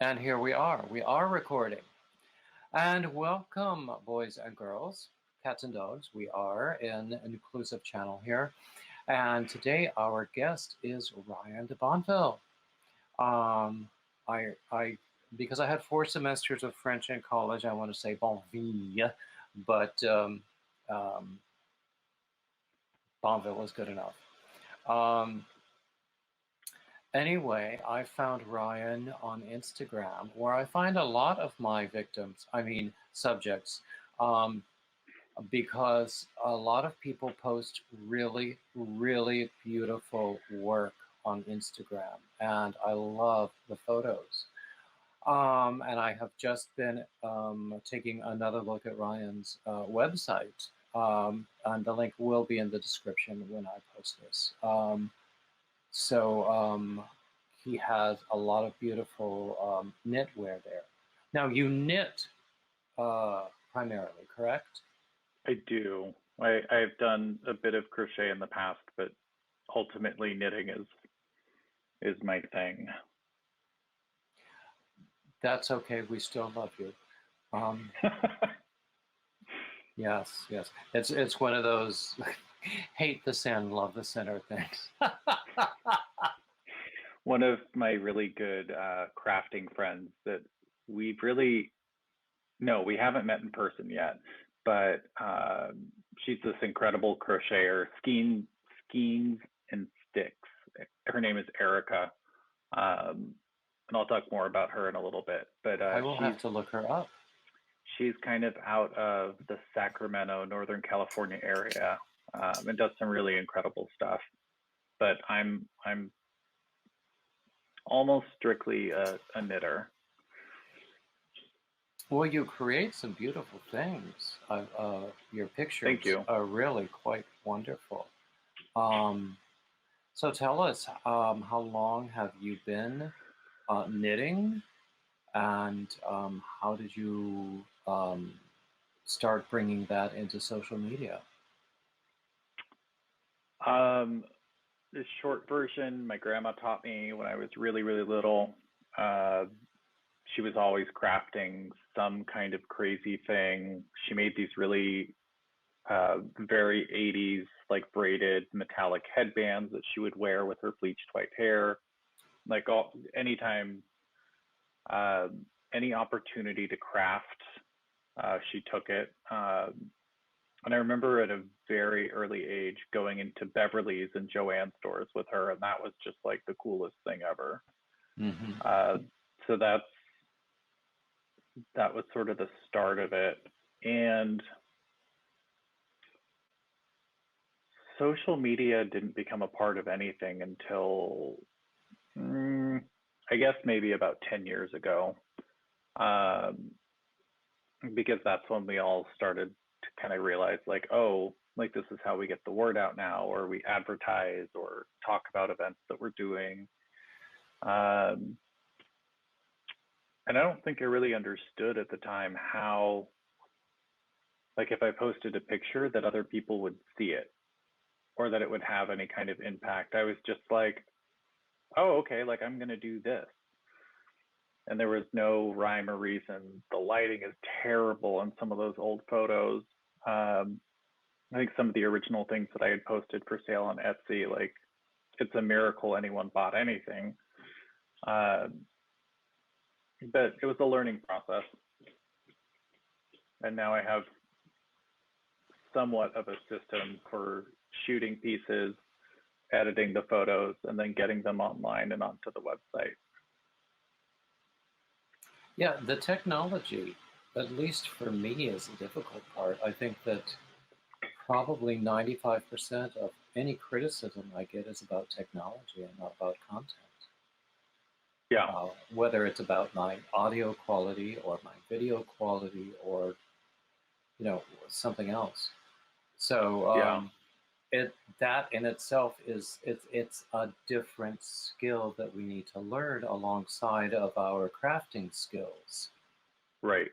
And here we are recording. And welcome, boys and girls, cats and dogs. We are in an inclusive channel here. And today our guest is Ryan de Bonville. I because I had 4 semesters of French in college, I want to say Bonville, but Bonville is good enough. Anyway, I found Ryan on Instagram, where I find a lot of my subjects, because a lot of people post really, really beautiful work on Instagram, and I love the photos. And I have just been taking another look at Ryan's website, and the link will be in the description when I post this. So he has a lot of beautiful knitwear there. Now, you knit primarily, correct? I do. I've done a bit of crochet in the past, but ultimately knitting is my thing. That's okay. We still love you. Yes. It's one of those hate the sand, love the center things. One of my really good crafting friends that we haven't met in person yet, but she's this incredible crocheter, skeins and sticks. Her name is Arica. And I'll talk more about her in a little bit. But I will have to look her up. She's kind of out of the Sacramento, Northern California area, and does some really incredible stuff. But I'm almost strictly a knitter. Well, you create some beautiful things. Your pictures Thank you. Are really quite wonderful. So tell us, how long have you been knitting, and how did you start bringing that into social media? The short version, my grandma taught me when I was really, really little. She was always crafting some kind of crazy thing. She made these really very 80s, like braided metallic headbands that she would wear with her bleached white hair. Like anytime, any opportunity to craft, she took it. And I remember at a very early age going into Beverly's and Joann stores with her, and that was just like the coolest thing ever. Mm-hmm. So that was sort of the start of it. And social media didn't become a part of anything until, I guess, maybe about 10 years ago, because that's when we all started to kind of realize, like, oh, like this is how we get the word out now, or we advertise or talk about events that we're doing. And I don't think I really understood at the time how, like, if I posted a picture that other people would see it or that it would have any kind of impact. I was just like, oh, okay, like I'm going to do this. And there was no rhyme or reason. The lighting is terrible in some of those old photos. I think some of the original things that I had posted for sale on Etsy, like, it's a miracle anyone bought anything. But it was a learning process. And now I have somewhat of a system for shooting pieces, editing the photos, and then getting them online and onto the website. Yeah, the technology, at least for me, is the difficult part. I think that probably 95% of any criticism I get is about technology and not about content. Yeah. Whether it's about my audio quality or my video quality or, something else. So that in itself it's a different skill that we need to learn alongside of our crafting skills. Right.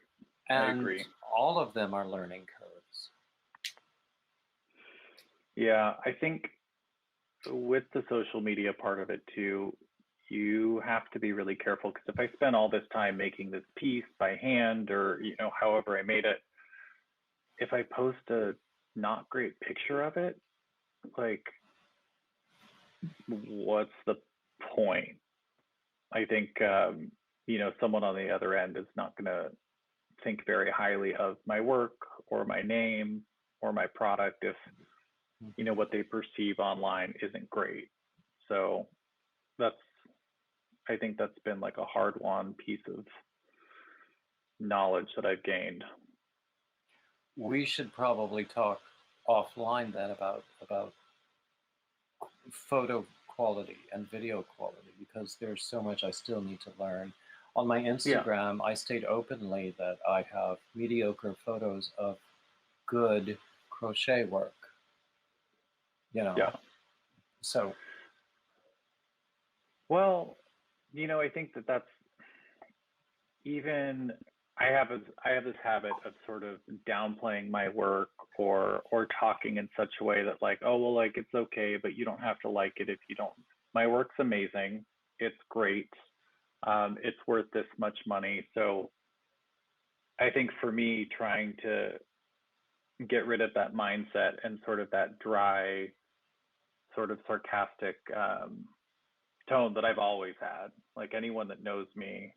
And I agree. All of them are learning curves. Yeah, I think with the social media part of it too, you have to be really careful, because if I spend all this time making this piece by hand, or however I made it, if I post a not great picture of it, like, what's the point? I think someone on the other end is not going to think very highly of my work or my name or my product if what they perceive online isn't great. So I think that's been like a hard-won piece of knowledge that I've gained. We should probably talk offline then about photo quality and video quality, because there's so much I still need to learn. On my Instagram, I state openly that I have mediocre photos of good crochet work. Yeah. So. Well, I think that's even. I have this habit of sort of downplaying my work or talking in such a way that, like, oh, well, like, it's okay, but you don't have to like it if you don't. My work's amazing. It's great. It's worth this much money. So I think for me, trying to get rid of that mindset and sort of that dry, sort of sarcastic tone that I've always had, like, anyone that knows me,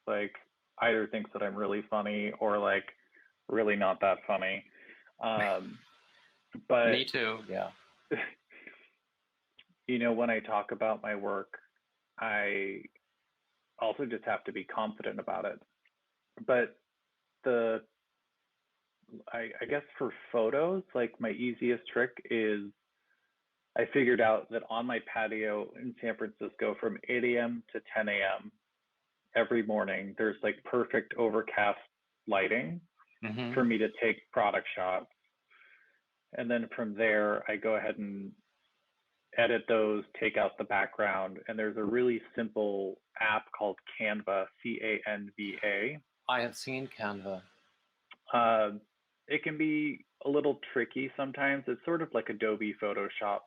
like, either thinks that I'm really funny or like really not that funny. But me too. Yeah. When I talk about my work, I also just have to be confident about it. But I guess for photos, like, my easiest trick is I figured out that on my patio in San Francisco from 8 a.m. to 10 a.m. every morning, there's like perfect overcast lighting for me to take product shots. And then from there, I go ahead and edit those, take out the background. And there's a really simple app called Canva, Canva. I have seen Canva. It can be a little tricky sometimes. It's sort of like Adobe Photoshop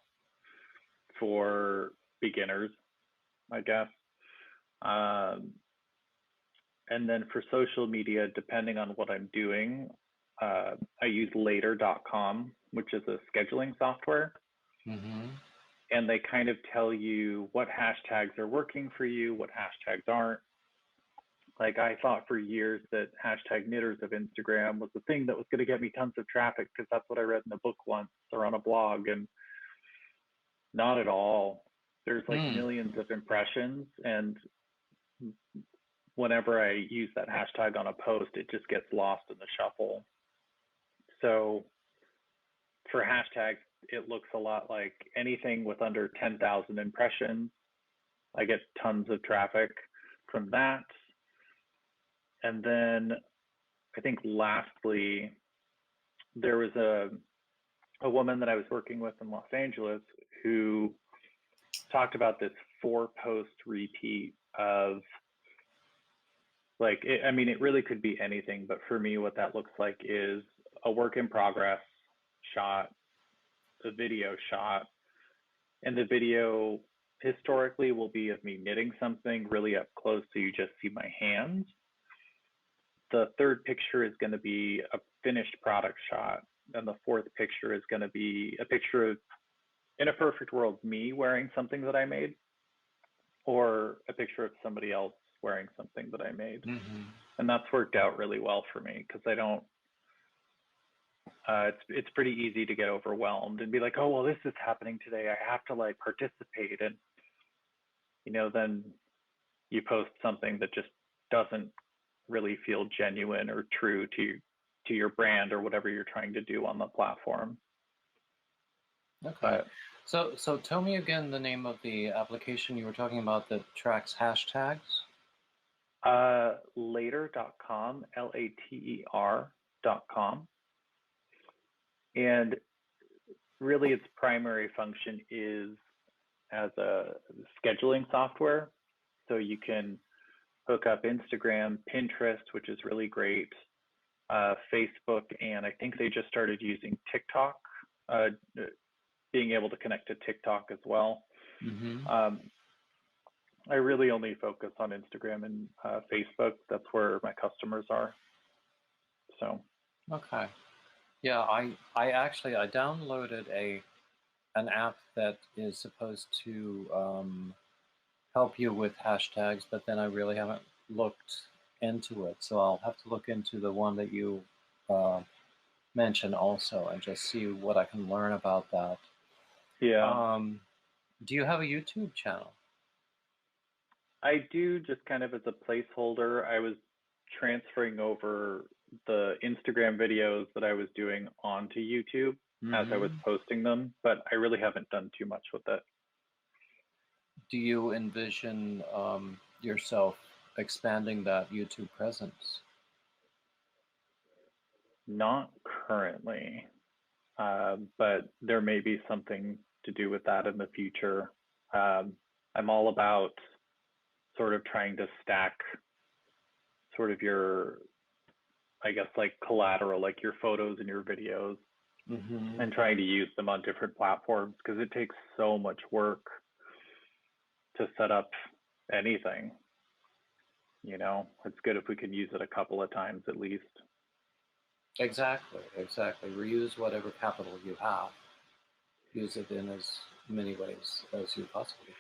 for beginners, I guess. And then for social media, depending on what I'm doing, I use later.com, which is a scheduling software. And they kind of tell you what hashtags are working for you, what hashtags aren't. Like, I thought for years that hashtag knitters of Instagram was the thing that was going to get me tons of traffic, because that's what I read in a book once or on a blog, and not at all. There's like millions of impressions, and whenever I use that hashtag on a post, it just gets lost in the shuffle. So for hashtags, it looks a lot like anything with under 10,000 impressions. I get tons of traffic from that. And then I think lastly, there was a woman that I was working with in Los Angeles who talked about this 4-post repeat of, like, it really could be anything, but for me, what that looks like is a work in progress shot, a video shot, and the video historically will be of me knitting something really up close, so you just see my hands. The third picture is going to be a finished product shot, and the fourth picture is going to be a picture of, in a perfect world, me wearing something that I made, or a picture of somebody else wearing something that I made. And that's worked out really well for me, because I don't, it's pretty easy to get overwhelmed and be like, oh, well, this is happening today, I have to like participate. And, then you post something that just doesn't really feel genuine or true to your brand or whatever you're trying to do on the platform. Okay. So tell me again the name of the application you were talking about that tracks hashtags. Later.com, Later.com. And really its primary function is as a scheduling software. So you can hook up Instagram, Pinterest, which is really great, Facebook, and I think they just started using TikTok, being able to connect to TikTok as well. I really only focus on Instagram and Facebook. That's where my customers are. So Okay. Yeah, I downloaded an app that is supposed to help you with hashtags, but then I really haven't looked into it. So I'll have to look into the one that you uh, mentioned also and just see what I can learn about that. yeah, Um, do you have a YouTube channel? I do, just kind of as a placeholder. I was transferring over the Instagram videos that I was doing onto YouTube as I was Mm-hmm. posting them, but I really haven't done too much with it. Do you envision yourself expanding that YouTube presence? Not currently, but there may be something to do with that in the future. I'm all about sort of trying to stack sort of your, I guess, like collateral, like your photos and your videos, Mm-hmm. and trying to use them on different platforms because it takes so much work to set up anything. It's good if we can use it a couple of times at least. Exactly, exactly. Reuse whatever capital you have. Use it in as many ways as you possibly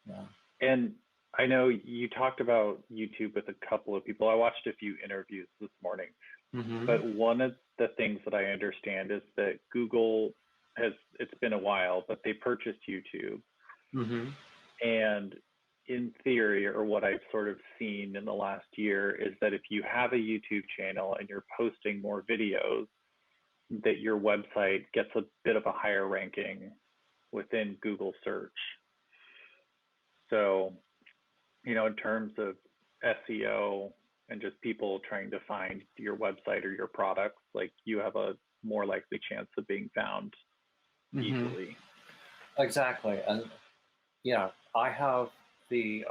can. And I know you talked about YouTube with a couple of people. I watched a few interviews this morning, Yeah. Mm-hmm. but one of the things that I understand is that Google it's been a while, but they purchased YouTube. Mm-hmm. And in theory, or what I've sort of seen in the last year, is that if you have a YouTube channel and you're posting more videos, that your website gets a bit of a higher ranking within Google search. So, in terms of SEO and just people trying to find your website or your products, like you have a more likely chance of being found Mm-hmm. easily. Exactly. And yeah, I have the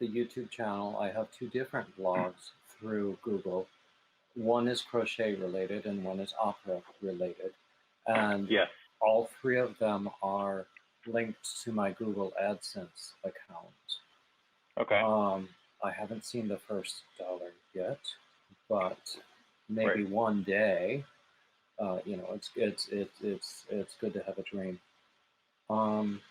YouTube channel. I have two different blogs through Google. One is crochet related and one is opera related. And Yes. all three of them are linked to my Google AdSense account. Okay. I haven't seen the first dollar yet, but Right. maybe one day. It's good to have a dream. Um,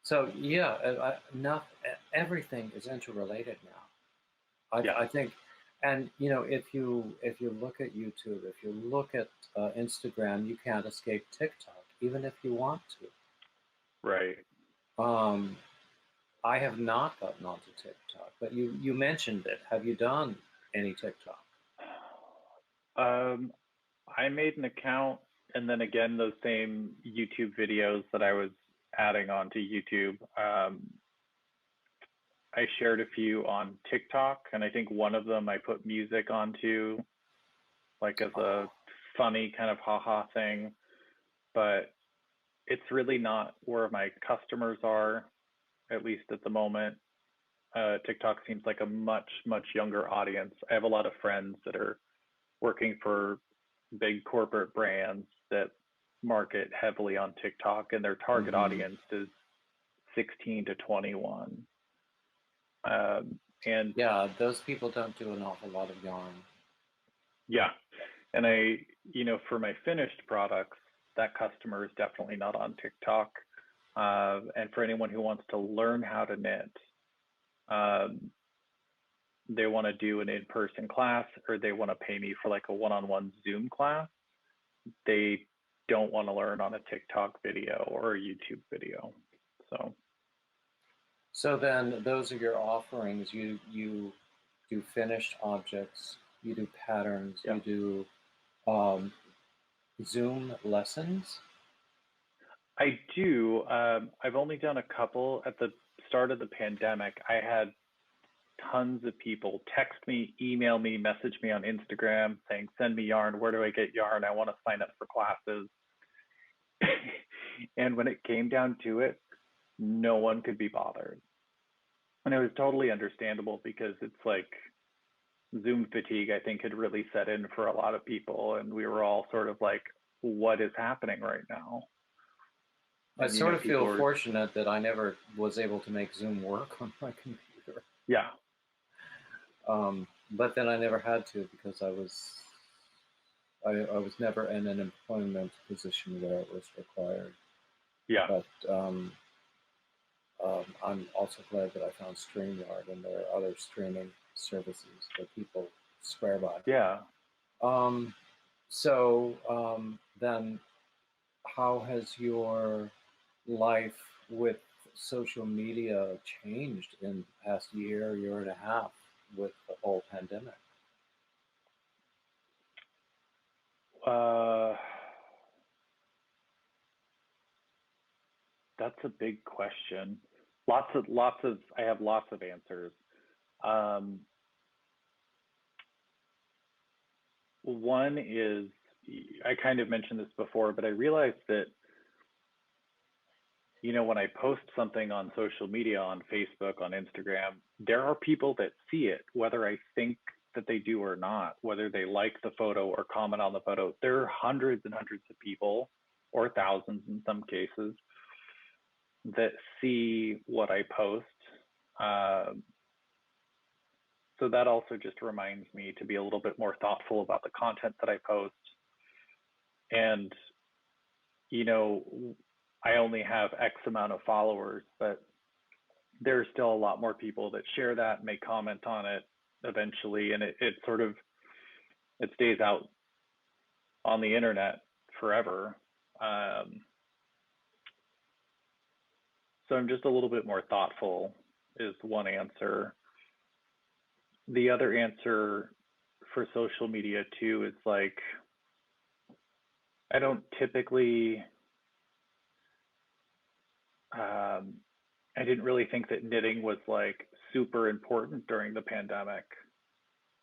so yeah, enough. Everything is interrelated now. Yes. I think, and if you look at YouTube, if you look at Instagram, you can't escape TikTok, even if you want Right. to. I have not gotten onto TikTok, but you mentioned it. Have you done any TikTok? Um, I made an account, and then again, those same YouTube videos that I was adding onto YouTube, I shared a few on TikTok, and I think one of them I put music onto, like as a funny kind of haha thing. But it's really not where my customers are, at least at the moment. TikTok seems like a much, much younger audience. I have a lot of friends that are working for big corporate brands that market heavily on TikTok, and their target Mm-hmm. audience is 16 to 21. And Yeah, those people don't do an awful lot of yarn. yeah, and for my finished products, that customer is definitely not on TikTok. And for anyone who wants to learn how to knit, um, they want to do an in-person class or they want to pay me for like a one-on-one Zoom class, they don't want to learn on a TikTok video or a YouTube video. So then those are your offerings. You do finished objects, you do patterns, Yeah, you do um, Zoom lessons. I do. I've only done a couple. At the start of the pandemic, I had tons of people text me, email me, message me on Instagram saying, send me yarn. Where do I get yarn? I want to sign up for classes. And when it came down to it, no one could be bothered. And it was totally understandable because it's like Zoom fatigue, I think, had really set in for a lot of people. And we were all sort of like, what is happening right now? I And, sort of people feel are, fortunate that I never was able to make Zoom work on my computer. yeah, But then I never had to because I was never in an employment position where it was required. yeah, But I'm also glad that I found StreamYard, and there are other streaming services that people swear by. yeah. Then how has your life with social media changed in the past year and a half with the whole pandemic? Uh, that's a big question. I have lots of answers. Um, One is, I kind of mentioned this before, but I realized that, when I post something on social media, on Facebook, on Instagram, there are people that see it, whether I think that they do or not, whether they like the photo or comment on the photo. There are hundreds and hundreds of people, or thousands in some cases, that see what I post. So that also just reminds me to be a little bit more thoughtful about the content that I post. And, I only have X amount of followers, but there's still a lot more people that share that, may comment on it eventually. And it sort of, it stays out on the internet forever. So I'm just a little bit more thoughtful is one answer. The other answer for social media too is like, I don't typically, I didn't really think that knitting was like super important during the pandemic.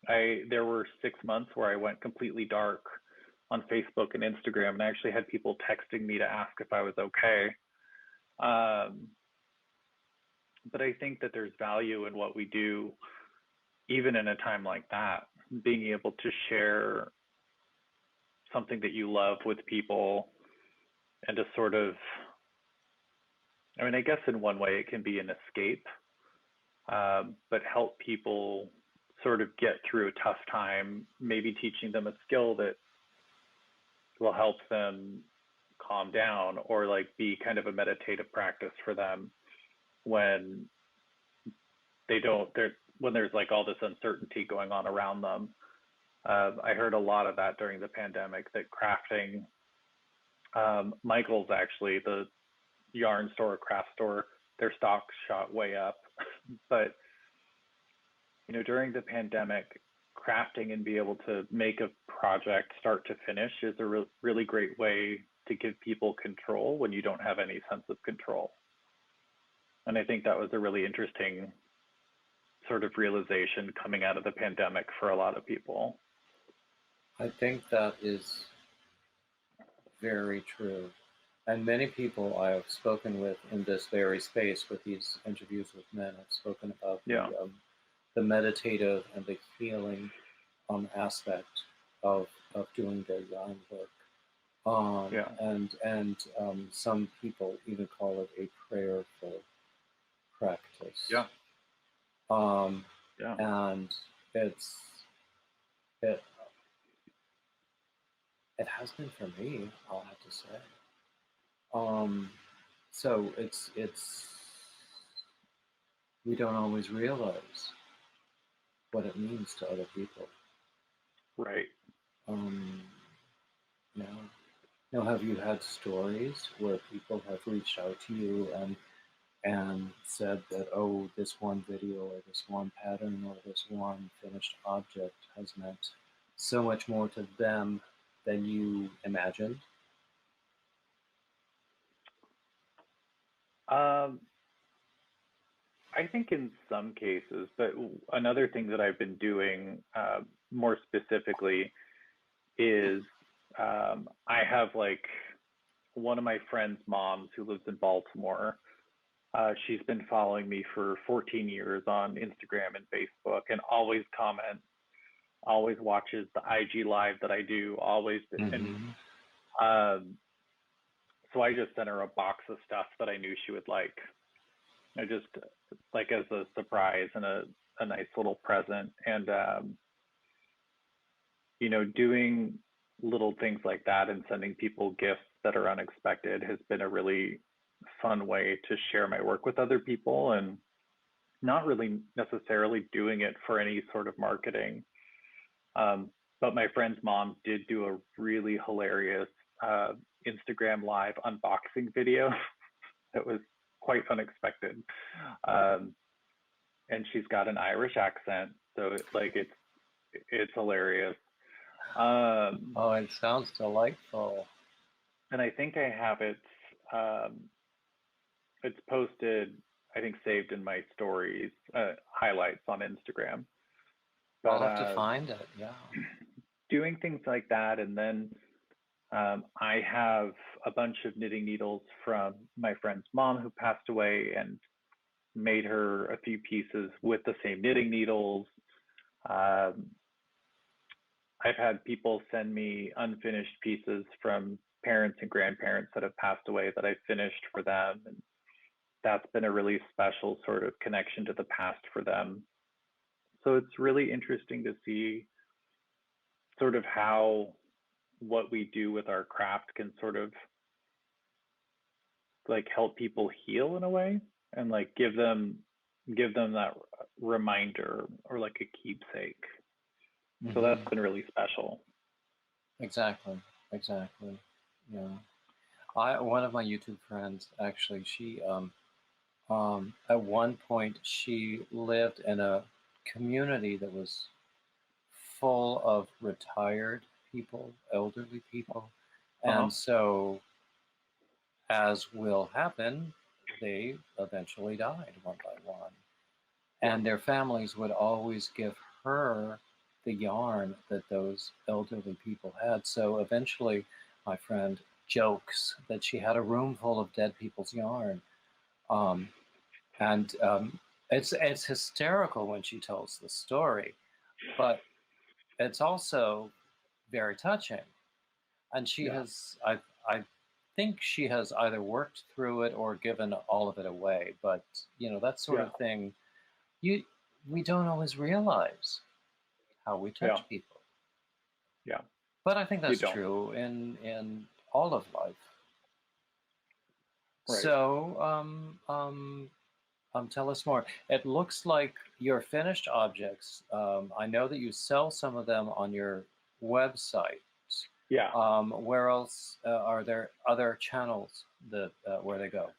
There were 6 months where I went completely dark on Facebook and Instagram, and I actually had people texting me to ask if I was okay. But I think that there's value in what we do, even in a time like that, being able to share something that you love with people, and to sort of, I guess in one way it can be an escape, but help people sort of get through a tough time, maybe teaching them a skill that will help them calm down, or like be kind of a meditative practice for them when when there's like all this uncertainty going on around them. I heard a lot of that during the pandemic, that crafting, Michael's actually, the yarn store, craft store, their stocks shot way up. But, during the pandemic, crafting and be able to make a project start to finish is a really great way to give people control when you don't have any sense of control. And I think that was a really interesting sort of realization coming out of the pandemic for a lot of people. I think that is very true. And many people I have spoken with in this very space, with these interviews with men, have spoken about the meditative and the healing aspect of doing their yarn work. And some people even call it a prayerful practice. Yeah. And it has been for me, I'll have to say. So it's we don't always realize what it means to other people. Right. Now, have you had stories where people have reached out to you and said that, oh, this one video or this one pattern or this one finished object has meant so much more to them than you imagined? I think in some cases, but another thing that I've been doing more specifically is I have like one of my friend's moms who lives in Baltimore. She's been following me for 14 years on Instagram and Facebook, and always comments, always watches the IG live that I do, always. Mm-hmm. And so I just sent her a box of stuff that I knew she would like. I just like as a surprise and a nice little present. And you know, doing little things like that and sending people gifts that are unexpected has been a really fun way to share my work with other people, and not really necessarily doing it for any sort of marketing. But my friend's mom did do a really hilarious Instagram live unboxing video that was quite unexpected. And she's got an Irish accent, so it's hilarious. Oh, it sounds delightful. And I think I have it. It's posted, I think, saved in my stories, highlights on Instagram. But I'll have to find it. Yeah. doing things like that, and then I have a bunch of knitting needles from my friend's mom who passed away, and made her a few pieces with the same knitting needles. I've had people send me unfinished pieces from parents and grandparents that have passed away that I finished for them. And that's been a really special sort of connection to the past for them. So it's really interesting to see sort of how what we do with our craft can sort of like help people heal in a way, and like give them that reminder or like a keepsake. So that's been really special. Exactly. Yeah. One of my YouTube friends, actually, she at one point she lived in a community that was full of retired people, elderly people, and so, as will happen, they eventually died one by one, and their families would always give her the yarn that those elderly people had. So eventually, my friend jokes that she had a room full of dead people's yarn, and it's hysterical when she tells the story, but it's also very touching. And she has, I think she has either worked through it or given all of it away. But you know, that sort of thing, we don't always realize how we touch people. Yeah. But I think that's true in all of life. Right. So, tell us more. It looks like your finished objects. I know that you sell some of them on your website. Yeah. Where else are there other channels that where they go?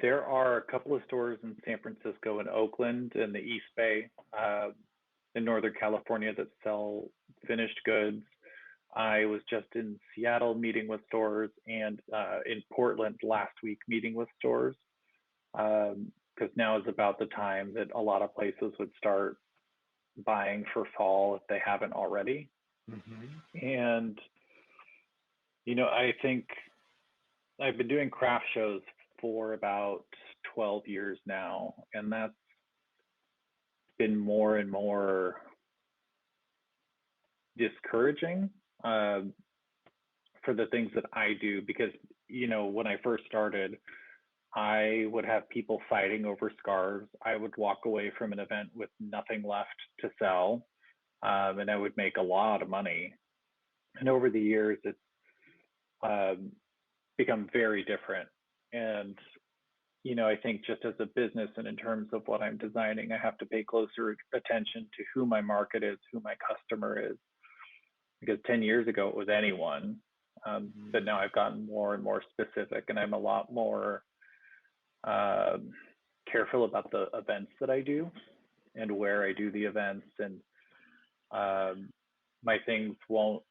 There are a couple of stores in San Francisco and Oakland and the East Bay, in Northern California, that sell finished goods. I was just in Seattle meeting with stores, and in Portland last week meeting with stores, because now is about the time that a lot of places would start buying for fall if they haven't already. And, you know, I think I've been doing craft shows for about 12 years now, and that's been more and more discouraging for the things that I do, because, you know, when I first started, I would have people fighting over scarves. I would walk away from an event with nothing left to sell, and I would make a lot of money. And over the years, it's become very different. And, you know, I think just as a business and in terms of what I'm designing, I have to pay closer attention to who my market is, who my customer is. Because 10 years ago, it was anyone. But now I've gotten more and more specific, and I'm a lot more careful about the events that I do and where I do the events. And my things won't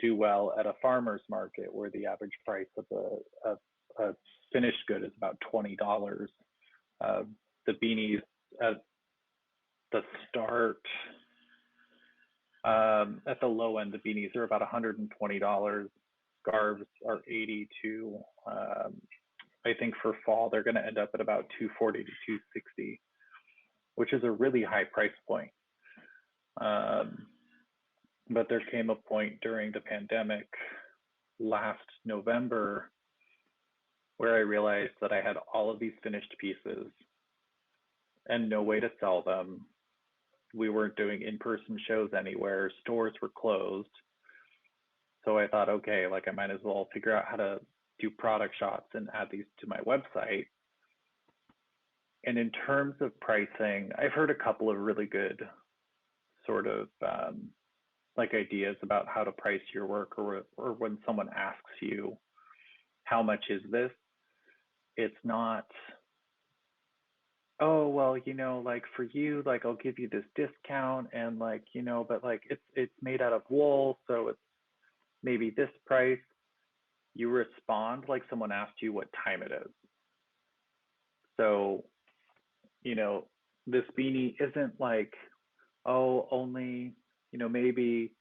do well at a farmer's market where the average price of a finished good is about $20. The beanies at the start, at the low end, the beanies are about $120. Scarves are $80 to, I think for fall, they're going to end up at about $240 to $260, which is a really high price point. But there came a point during the pandemic last November where I realized that I had all of these finished pieces and no way to sell them. We weren't doing in-person shows anywhere. Stores were closed. So I thought, okay, like I might as well figure out how to do product shots and add these to my website. And in terms of pricing, I've heard a couple of really good sort of like ideas about how to price your work, or when someone asks you, how much is this? It's not, oh, well, you know, like for you, like I'll give you this discount and like, you know, but like it's made out of wool, so it's maybe this price. You respond like someone asked you what time it is. So, you know, this beanie isn't like, oh, only, you know, maybe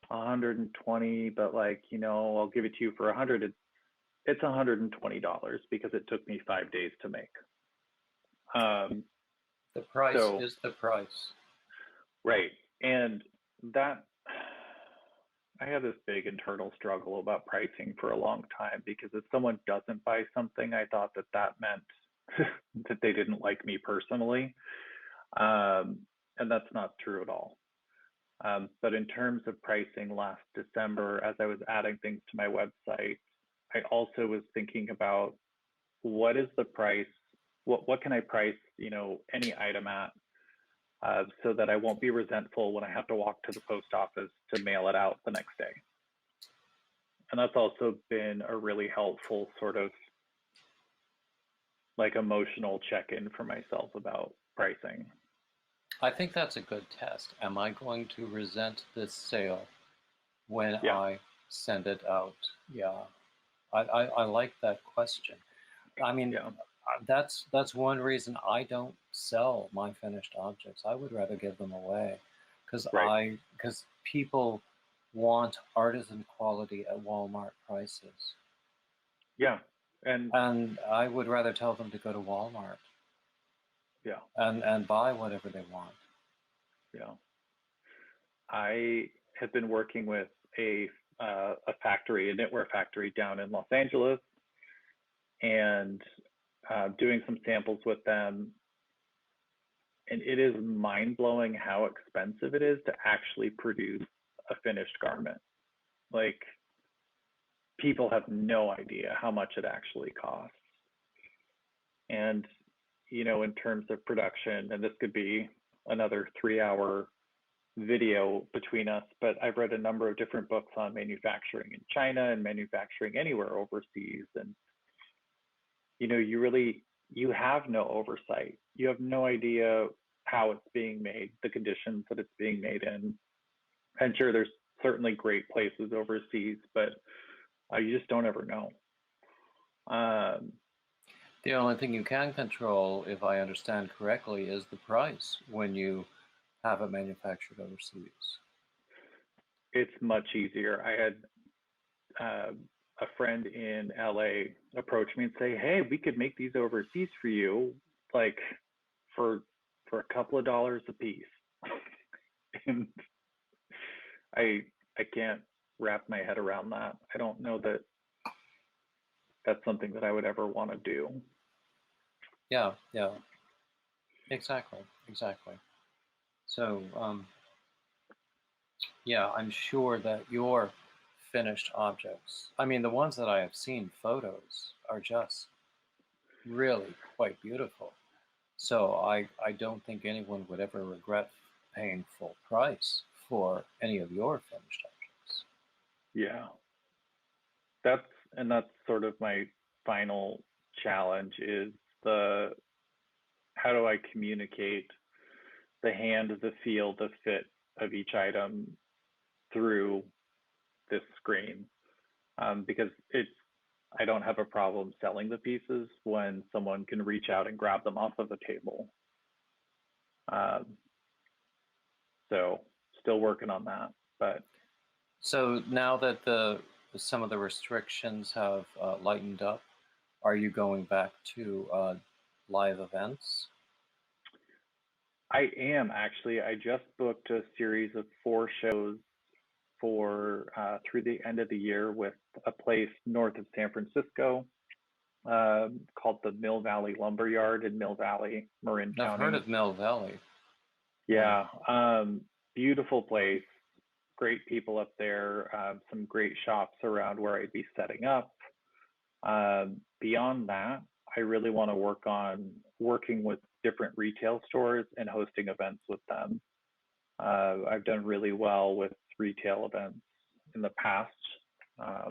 120, but like, you know, I'll give it to you for 100. It's $120 because it took me 5 days to make. The price So, is the price. right. And that, I had this big internal struggle about pricing for a long time, because if someone doesn't buy something, I thought that that meant that they didn't like me personally. And that's not true at all. But in terms of pricing last December, as I was adding things to my website, I also was thinking about what is the price, what can I price, you know, any item at, so that I won't be resentful when I have to walk to the post office to mail it out the next day. And that's also been a really helpful sort of like emotional check-in for myself about pricing. I think that's a good test. Am I going to resent this sale when Yeah. I send it out? Yeah. I like that question. I mean, Yeah. that's one reason I don't sell my finished objects. I would rather give them away, because Right. people want artisan quality at Walmart prices. Yeah. And And I would rather tell them to go to Walmart yeah. and buy whatever they want. Yeah. I have been working with a factory, a knitwear factory down in Los Angeles, and doing some samples with them. And it is mind blowing how expensive it is to actually produce a finished garment. Like, people have no idea how much it actually costs. And, you know, in terms of production, and this could be another 3 hour video between us, but I've read a number of different books on manufacturing in China and manufacturing anywhere overseas. And, you know, you have no oversight. You have no idea how it's being made, the conditions that it's being made in. And sure, there's certainly great places overseas, but you just don't ever know. The only thing you can control, if I understand correctly, is the price when you have it manufactured overseas. It's much easier. I had a friend in LA approach me and say, "Hey, we could make these overseas for you, like for a couple of dollars a piece." And I can't wrap my head around that. I don't know that that's something that I would ever want to do. Yeah, yeah, exactly. So, yeah, I'm sure that your finished objects, I mean, the ones that I have seen photos are just really quite beautiful. So I don't think anyone would ever regret paying full price for any of your finished objects. Yeah, that's sort of my final challenge, is the how do I communicate the hand, the feel, the fit of each item through this screen, because I don't have a problem selling the pieces when someone can reach out and grab them off of the table. Um, so still working on that, but So now that some of the restrictions have lightened up, are you going back to live events? I am actually. I just booked a series of 4 shows for through the end of the year with a place north of San Francisco called the Mill Valley Lumber Yard in Mill Valley, Marin I've County. heard of Mill Valley. Yeah, beautiful place, great people up there, some great shops around where I'd be setting up. Beyond that, I really want to work on working with different retail stores and hosting events with them. I've done really well with retail events in the past.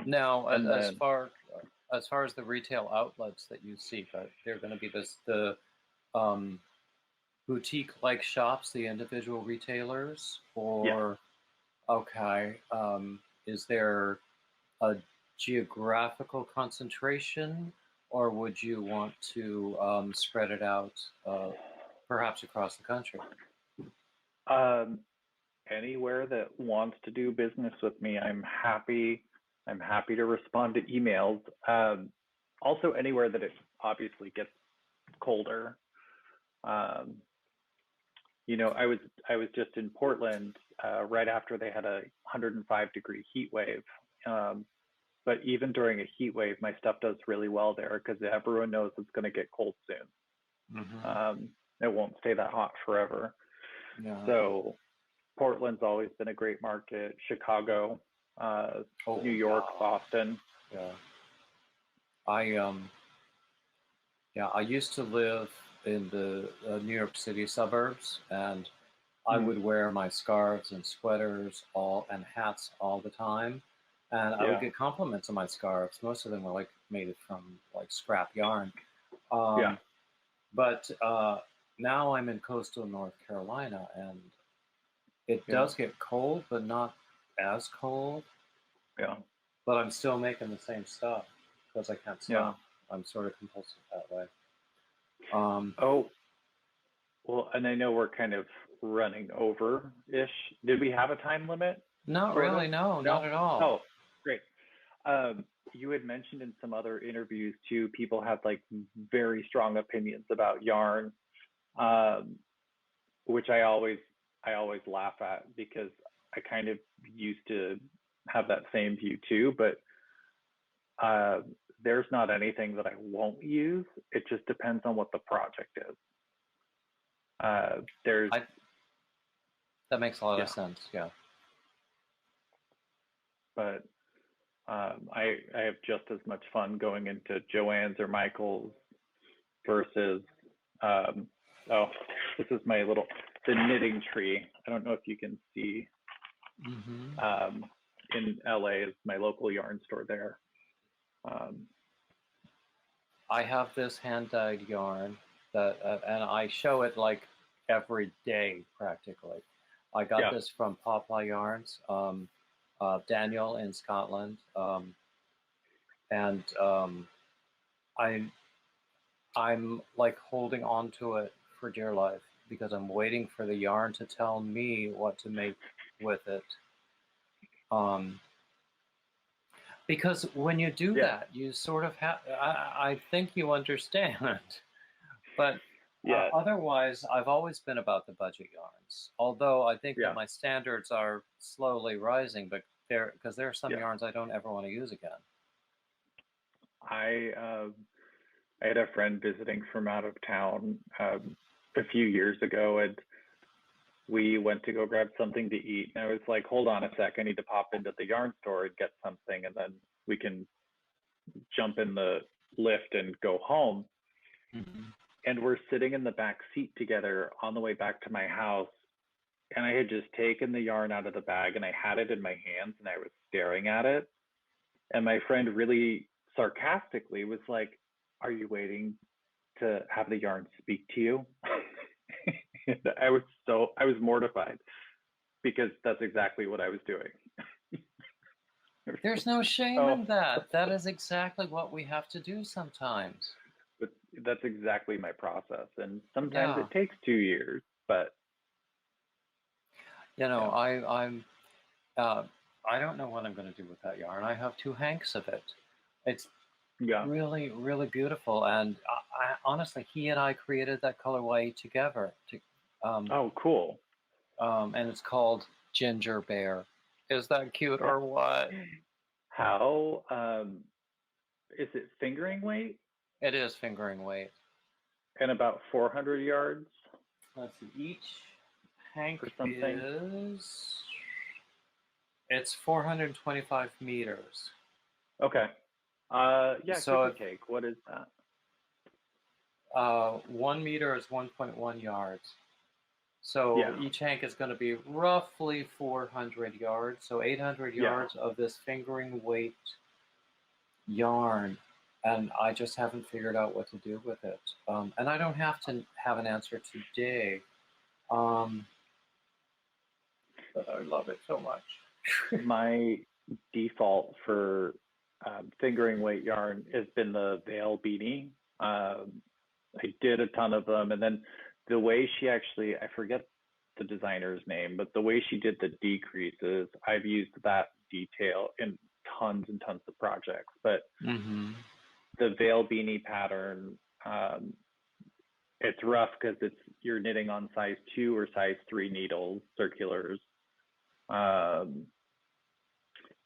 Now, and as then, far as the retail outlets that you seek, they're going to be the boutique-like shops, the individual retailers, yeah, or okay, is there a geographical concentration, or would you want to spread it out, perhaps across the country? um, anywhere that wants to do business with me, I'm happy. I'm happy to respond to emails. Also, anywhere that it obviously gets colder. Um, I was just in Portland right after they had a 105-degree heat wave. But even during a heat wave, my stuff does really well there because everyone knows it's going to get cold soon. Mm-hmm. It won't stay that hot forever. Yeah. So Portland's always been a great market. Chicago, New York, yeah. Boston. Yeah. I used to live in the New York City suburbs, and I would wear my scarves and sweaters and hats all the time, and I would Yeah, get compliments on my scarves. Most of them were like made from like scrap yarn. yeah, But now I'm in coastal North Carolina, and it yeah, does get cold, but not as cold. yeah, But I'm still making the same stuff because I can't yeah. stop. I'm sort of compulsive that way. Um, Oh, well, and I know we're kind of running over-ish. Did we have a time limit Not for really, this? no, not No? at all. Oh, great. You had mentioned in some other interviews too, people have like very strong opinions about yarn, um, which I always laugh at because I kind of used to have that same view too, but uh, there's not anything that I won't use. It just depends on what the project is. There's I That makes a lot of Yeah, sense. Yeah. but I have just as much fun going into Joann's or Michael's versus oh, this is the knitting tree. I don't know if you can see Hmm. in LA is my local yarn store there. Um, I have this hand-dyed yarn and I show it like every day practically. I got yeah, this from Pawpaw Yarns, Daniel in Scotland, and I I'm like holding on to it for dear life because I'm waiting for the yarn to tell me what to make with it. Um, because when you do yeah, that, you sort of have, I think you understand. But yeah, otherwise, I've always been about the budget yarns. Although I think that yeah, my standards are slowly rising, but there are some yeah. yarns I don't ever want to use again. I um, I had a friend visiting from out of town a few years ago, and we went to go grab something to eat. And I was like, hold on a sec, I need to pop into the yarn store and get something, and then we can jump in the lift and go home. Hmm. And we're sitting in the back seat together on the way back to my house. And I had just taken the yarn out of the bag and I had it in my hands and I was staring at it. And my friend really sarcastically was like, are you waiting to have the yarn speak to you? I was mortified because that's exactly what I was doing. There's no shame Oh, in that. That is exactly what we have to do sometimes. but that's exactly my process. And sometimes Yeah. it takes 2 years, but You know, yeah, uh, I don't know what I'm going to do with that yarn. I have two hanks of it. It's yeah. really, really beautiful. And honestly, he and I created that colorway together. Um, Oh, cool. and it's called Ginger Bear. Is that cute or what? How is it fingering weight It is fingering weight. and about 400 yards Let's see. Each hank or something? it's 425 meters. Okay. Yeah, So give or take. What is that? 1 meter is 1.1 yards. So Yeah. each hank is going to be roughly 400 yards. So 800 Yeah. yards of this fingering weight yarn. And I just haven't figured out what to do with it. And I don't have to have an answer today. But I love it so much. My default for fingering weight yarn has been the veil beanie. I did a ton of them, and then the way she actually, I forget the designer's name, but the way she did the decreases, I've used that detail in tons and tons of projects. But the veil beanie pattern, it's rough because you're knitting on size 2 or size 3 needles, circulars.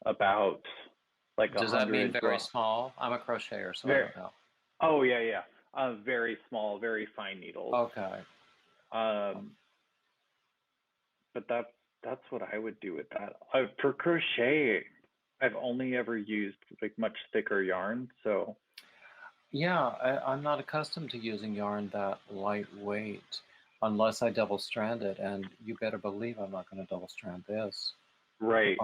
About like Does 100. that mean very small? I'm a crocheter, so I don't know. Oh yeah. Very small, very fine needles. Okay. But that's what I would do with that. For crochet, I've only ever used like much thicker yarn, so. Yeah, I'm not accustomed to using yarn that lightweight unless I double strand it, and you better believe I'm not going to double strand this. Right.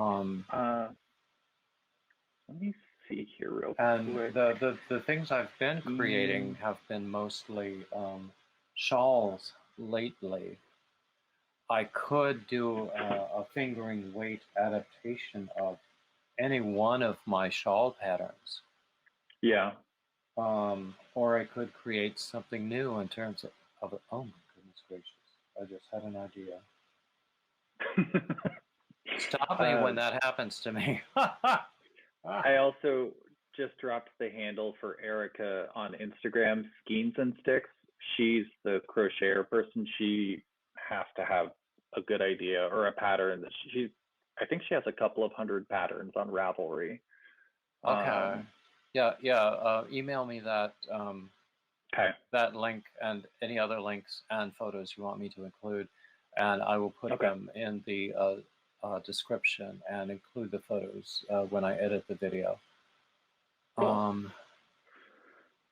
Let me see here real and quick. The things I've been creating have been mostly shawls lately. I could do a fingering weight adaptation of any one of my shawl patterns. Yeah. Or I could create something new in terms of it. Oh my goodness gracious. I just had an idea. Stop me when that happens to me. I also just dropped the handle for Arica on Instagram, Skeins and Sticks. She's the crocheter person. She has to have a good idea or a pattern that I think she has a couple of hundred patterns on Ravelry. Okay. Email me that that link and any other links and photos you want me to include, and I will put them in the description and include the photos when I edit the video. Cool.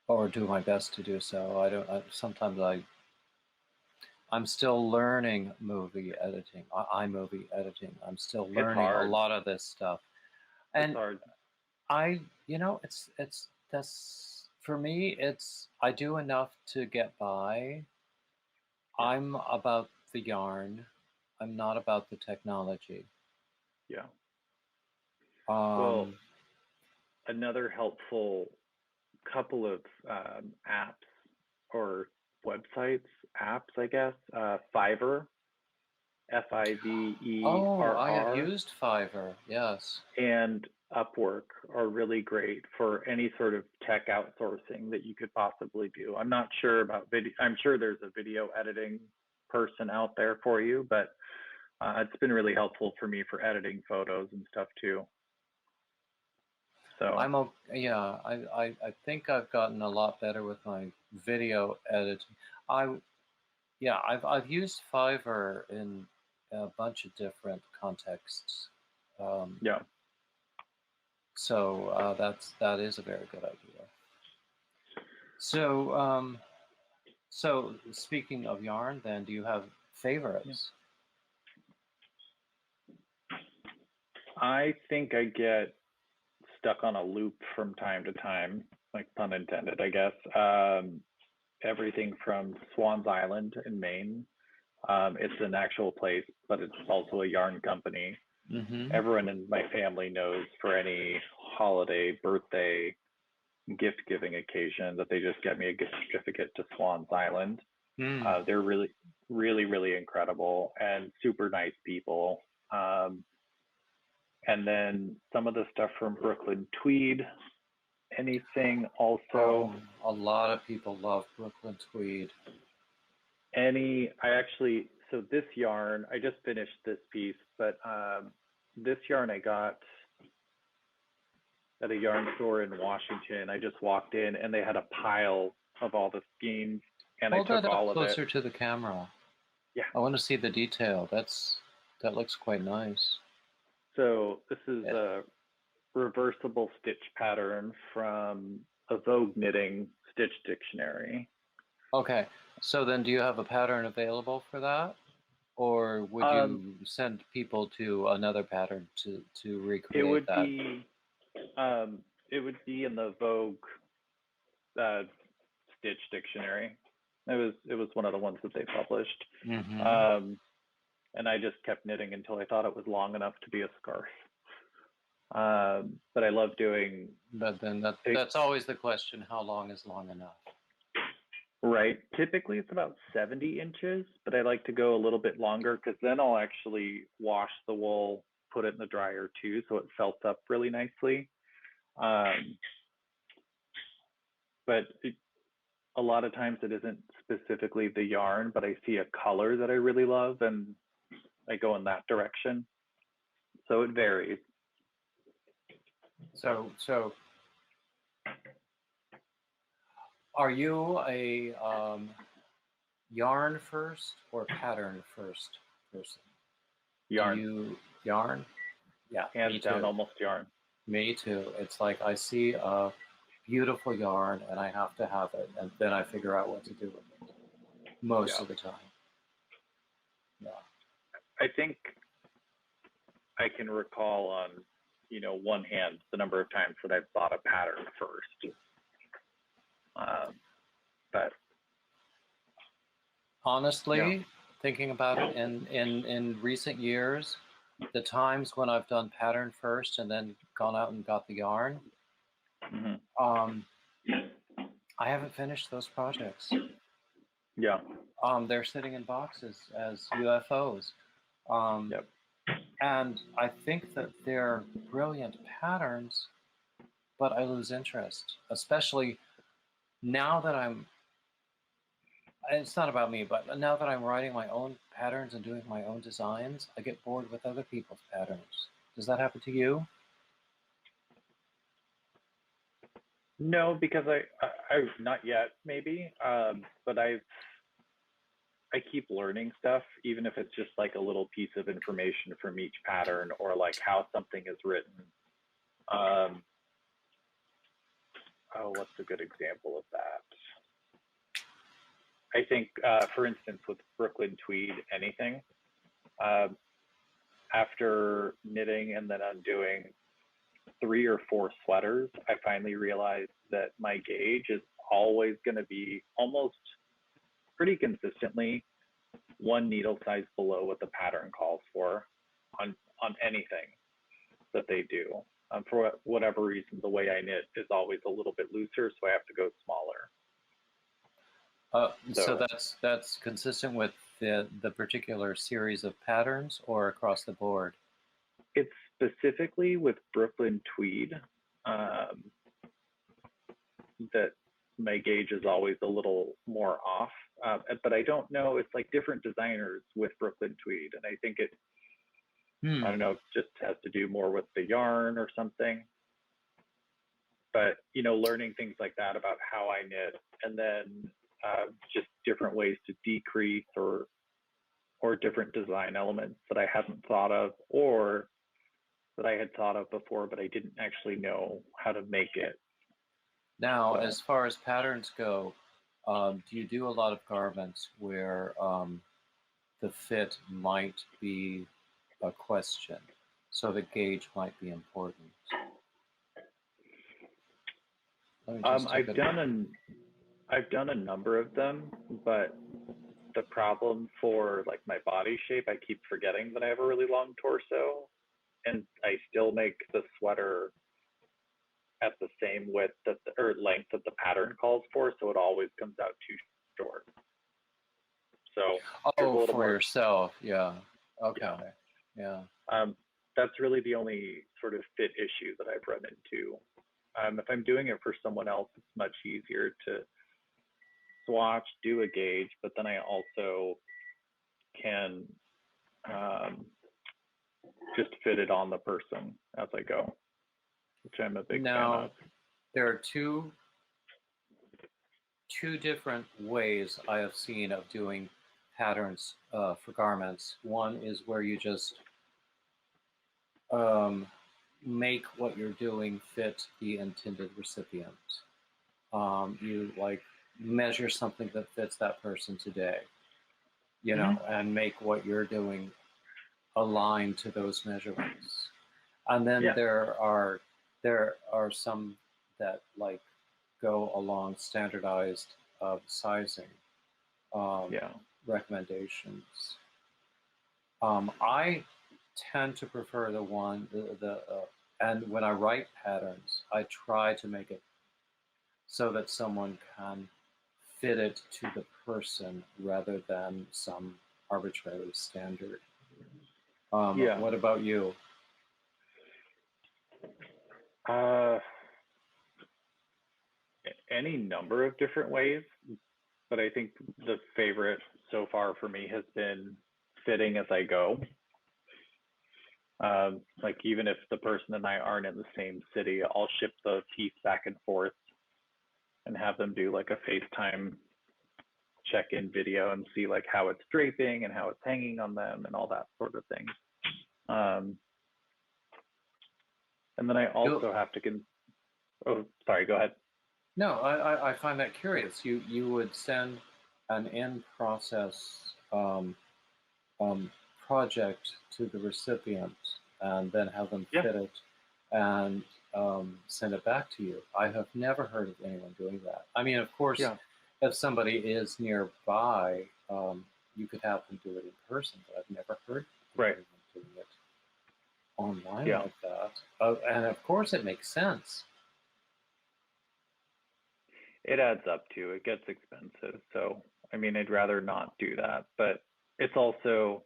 Or do my best to do so. Sometimes I'm still learning movie editing, iMovie editing. I'm still learning a lot of this stuff, and it's hard. For me, I do enough to get by. Yeah. I'm about the yarn. I'm not about the technology. Yeah. Well, another helpful couple of apps or websites, I guess. Fiverr, Fiverr. Oh, I have used Fiverr, yes. And Upwork are really great for any sort of tech outsourcing that you could possibly do. I'm not sure about video. I'm sure there's a video editing person out there for you, but it's been really helpful for me for editing photos and stuff too. So I think I've gotten a lot better with my video editing. I've used Fiverr in a bunch of different contexts. So that is a very good idea. So so speaking of yarn, then, do you have favorites? I think I get stuck on a loop from time to time, like pun intended, I guess. Everything from Swan's Island in Maine. It's an actual place, but it's also a yarn company. Mm-hmm. Everyone in my family knows for any holiday, birthday, gift giving occasion that they just get me a gift certificate to Swan's Island. They're really, really, really incredible and super nice people. And then some of the stuff from Brooklyn Tweed, anything also. A lot of people love Brooklyn Tweed. So this yarn, I just finished this piece, but this yarn I got at a yarn store in Washington. I just walked in and they had a pile of all the skeins, and Hold I took that all up of it. closer to the camera. Yeah. I want to see the detail. That looks quite nice. So this is a reversible stitch pattern from a Vogue Knitting Stitch Dictionary. Okay. So then do you have a pattern available for that? Or would you send people to another pattern to recreate that? It would be in the Vogue Stitch Dictionary. It was one of the ones that they published. Mm-hmm. And I just kept knitting until I thought it was long enough to be a scarf. But I love doing. But then that's always the question: how long is long enough? Right. Typically, it's about 70 inches, but I like to go a little bit longer because then I'll actually wash the wool, put it in the dryer too, so it felts up really nicely. But a lot of times it isn't specifically the yarn, but I see a color that I really love and I go in that direction. So it varies. So are you a yarn first or pattern first person? Yarn. Yarn? Yeah. Hands down, almost yarn. Me too. It's like I see a beautiful yarn and I have to have it, and then I figure out what to do with it most of the time. Yeah. I think I can recall on, one hand the number of times that I've thought a pattern first. But honestly, thinking about it, in recent years, the times when I've done pattern first and then gone out and got the yarn, I haven't finished those projects. Yeah. They're sitting in boxes as UFOs. And I think that they're brilliant patterns, but I lose interest, especially now that it's not about me, but now that I'm writing my own patterns and doing my own designs, I get bored with other people's patterns. Does that happen to you? No, because I not yet, maybe, but I keep learning stuff, even if it's just like a little piece of information from each pattern or like how something is written. What's a good example of that? I think, for instance, with Brooklyn tweed, anything, after knitting and then undoing 3 or 4 sweaters, I finally realized that my gauge is always going to be almost pretty consistently 1 needle size below what the pattern calls for on anything that they do. For whatever reason, the way I knit is always a little bit looser, so I have to go smaller. So that's consistent with the particular series of patterns, or across the board? It's specifically with Brooklyn tweed that my gauge is always a little more off. But I don't know, it's like different designers with Brooklyn tweed. And I think it, I don't know, just has to do more with the yarn or something. But, learning things like that about how I knit, and then just different ways to decrease or different design elements that I hadn't thought of, or that I had thought of before, but I didn't actually know how to make it. Now, as far as patterns go, do you do a lot of garments where the fit might be a question, so the gauge might be important? I've done a number of them, but the problem for like my body shape, I keep forgetting that I have a really long torso, and I still make the sweater at the same width or length that the pattern calls for, so it always comes out too short. So for yourself, yeah. Okay. Yeah. That's really the only sort of fit issue that I've run into. If I'm doing it for someone else, it's much easier to swatch, do a gauge, but then I also can just fit it on the person as I go, which I'm a big fan Now, of. there are two different ways I have seen of doing patterns for garments. One is where you just make what you're doing fit the intended recipient. You like measure something that fits that person today, you know, and make what you're doing align to those measurements. And then there are some that like go along standardized sizing recommendations. I tend to prefer the one and when I write patterns, I try to make it so that someone can fit it to the person rather than some arbitrary standard. What about you? Any number of different ways, but I think the favorite so far for me has been fitting as I go. Like even if the person and I aren't in the same city, I'll ship the piece back and forth and have them do like a FaceTime check-in video and see like how it's draping and how it's hanging on them and all that sort of thing. And then I also have to oh, sorry, go ahead. No, I find that curious. You would send an in-process project to the recipient and then have them fit it and send it back to you. I have never heard of anyone doing that. I mean, of course, if somebody is nearby, you could have them do it in person, but I've never heard of anyone doing it online like that. And of course, it makes sense. It adds up too. It gets expensive. So, I mean, I'd rather not do that. But it's also,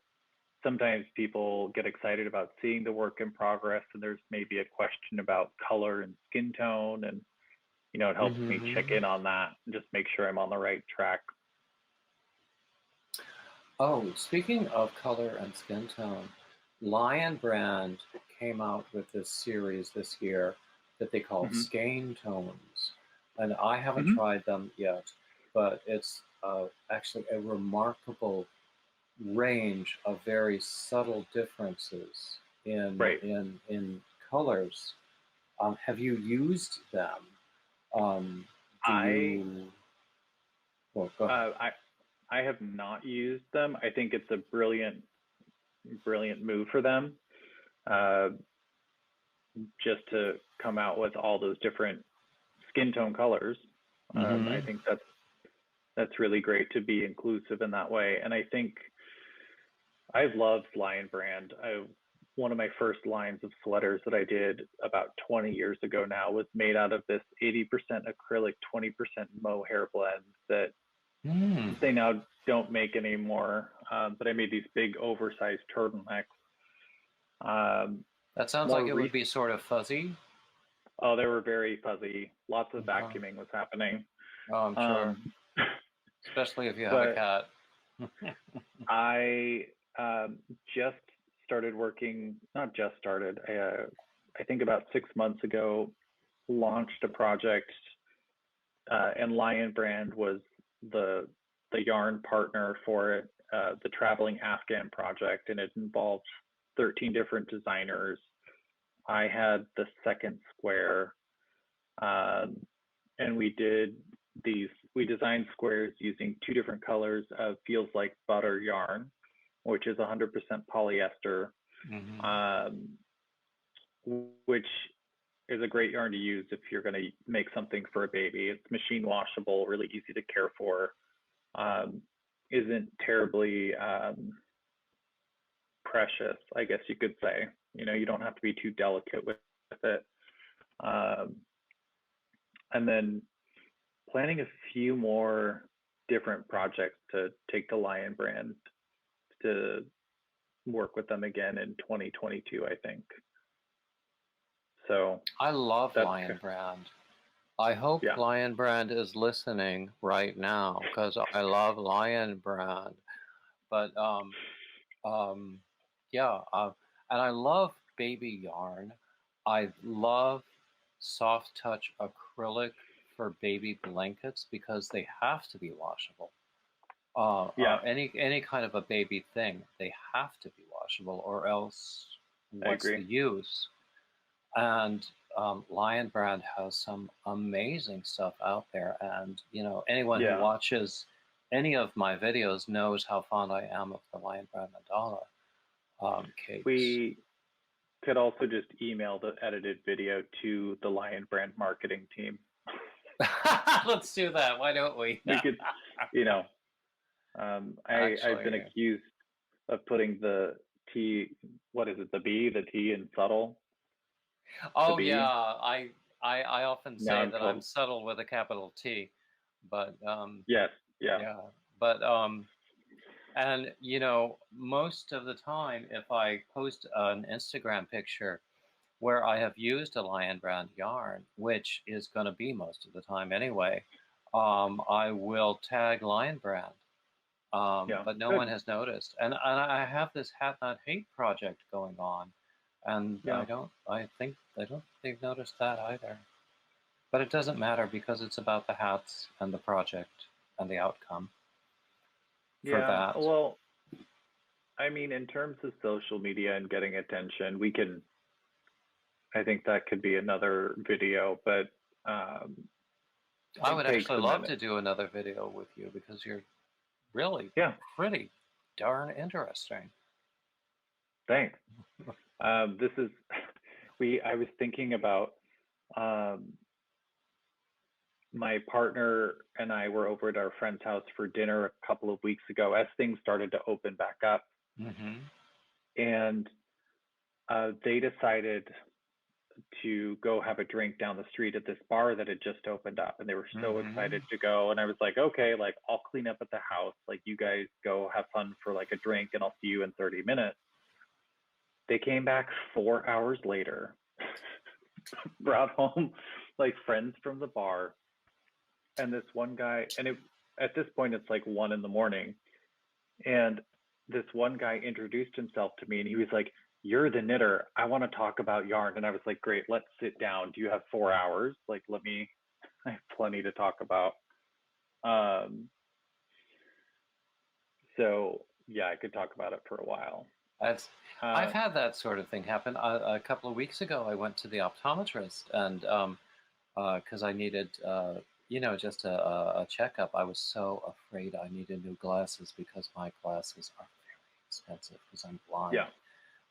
sometimes people get excited about seeing the work in progress and there's maybe a question about color and skin tone. And, you know, it helps me check in on that and just make sure I'm on the right track. Oh, speaking of color and skin tone, Lion Brand came out with this series this year that they call Skein Tones. And I haven't tried them yet, but it's actually a remarkable range of very subtle differences in colors. Have you used them? I have not used them. I think it's a brilliant move for them, just to come out with all those different skin tone colors. I think that's really great to be inclusive in that way. And I think I've loved Lion Brand. One of my first lines of sweaters that I did about 20 years ago now was made out of this 80% acrylic, 20% mohair blend that they now don't make anymore. But I made these big oversized turtlenecks. That sounds like it would be sort of fuzzy. Oh, they were very fuzzy. Lots of vacuuming was happening. Oh, I'm sure. Especially if you have a cat. I just started working, not just started, I think about 6 months ago, launched a project, and Lion Brand was the yarn partner for it, the Traveling Afghan project, and it involved 13 different designers. I had the second square, and we designed squares using 2 different colors of Feels Like Butter yarn, which is 100% polyester, which is a great yarn to use if you're going to make something for a baby. It's machine washable, really easy to care for, isn't terribly precious, I guess you could say. You know, you don't have to be too delicate with it. And then planning a few more different projects to take to Lion Brand to work with them again in 2022, I think. So I love Lion Brand. I hope Lion Brand is listening right now because I love Lion Brand. But And I love baby yarn. I love soft touch acrylic for baby blankets because they have to be washable. Yeah, Any kind of a baby thing, they have to be washable, or else I what's agree. the use? And Lion Brand has some amazing stuff out there. And anyone who Yeah. watches any of my videos knows how fond I am of the Lion Brand mandala capes. We could also just email the edited video to the Lion Brand marketing team. Let's do that. Why don't we? We could, you know, I've been Actually, accused of putting the T, what is it, the B, the T in subtle, the oh yeah, B. I often Now say I'm that I'm told, subtle with a capital T, but yes, yeah, yeah, but and most of the time, if I post an Instagram picture where I have used a Lion Brand yarn, which is going to be most of the time anyway, I will tag Lion Brand. yeah, But no one good, has noticed. And I have this Hat Not Hate project going on, and yeah, I think they don't they've noticed that either. But it doesn't matter because it's about the hats and the project and the outcome for yeah. that. Well, I mean, in terms of social media and getting attention, we can, I think that could be another video, but I it would takes actually a love minute. to do another video with you because you're really Yeah, pretty darn interesting. thanks. This is, I was thinking about, um, my partner and I were over at our friend's house for dinner a couple of weeks ago as things started to open back up. Mm-hmm. And they decided to go have a drink down the street at this bar that had just opened up. And they were so Mm-hmm. excited to go. And I was like, okay, like I'll clean up at the house. Like you guys go have fun for like a drink and I'll see you in 30 minutes. They came back 4 hours later, brought home like friends from the bar. And this one guy, and at this point, it's like 1 in the morning. And this one guy introduced himself to me and he was like, "You're the knitter. I want to talk about yarn." And I was like, "Great, let's sit down. Do you have 4 hours? Like, I have plenty to talk about." Um, so yeah, I could talk about it for a while. That's I've Uh, had that sort of thing happen. A couple of weeks ago, I went to the optometrist, and because I needed, just a checkup. I was so afraid I needed new glasses because my glasses are very expensive because I'm blind. yeah,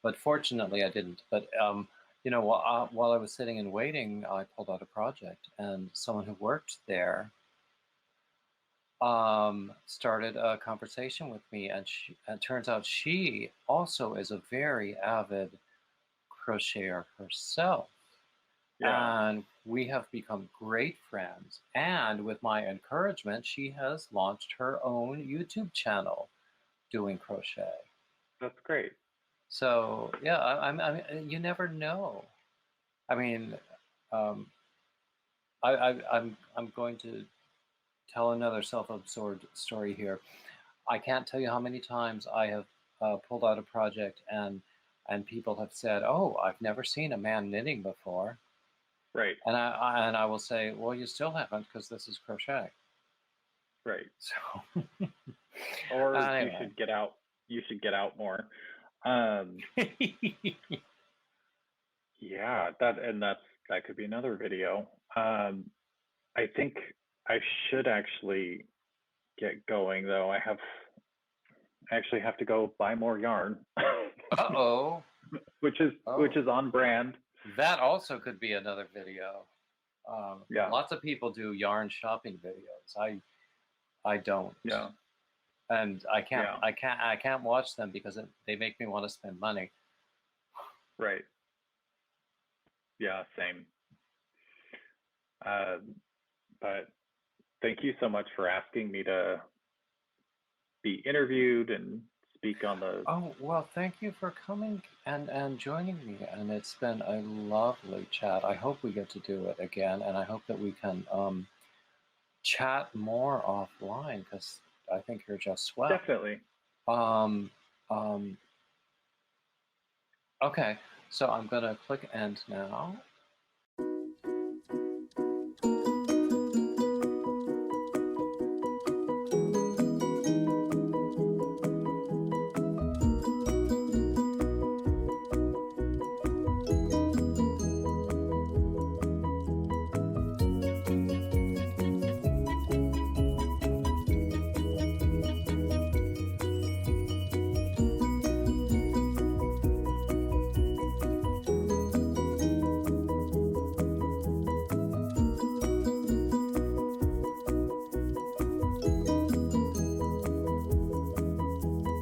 But fortunately, I didn't. But while I was sitting and waiting, I pulled out a project, and someone who worked there started a conversation with me, and it turns out she also is a very avid crocheter herself. yeah, And we have become great friends. And with my encouragement, she has launched her own YouTube channel doing crochet. that's great. So yeah, I mean, you never know. I mean, um, I'm going to tell another self-absorbed story here. I can't tell you how many times I have pulled out a project and people have said, "Oh, I've never seen a man knitting before." Right, And I will say, well, you still haven't because this is crochet. right. So Or you anyway, should get out. You should get out more. Um, yeah, that could be another video. I think I should actually get going though. I actually have to go buy more yarn, uh-oh. which Oh, is on brand. that also could be another video. Yeah, Lots of people do yarn shopping videos. I don't, yeah, and yeah. I can't watch them because they make me want to spend money. Right. Yeah, same. But thank you so much for asking me to be interviewed and speak on the. Oh, well, thank you for coming and joining me. And it's been a lovely chat. I hope we get to do it again. And I hope that we can chat more offline because I think you're just swell. Definitely. Um, um, Okay, so I'm going to click end now.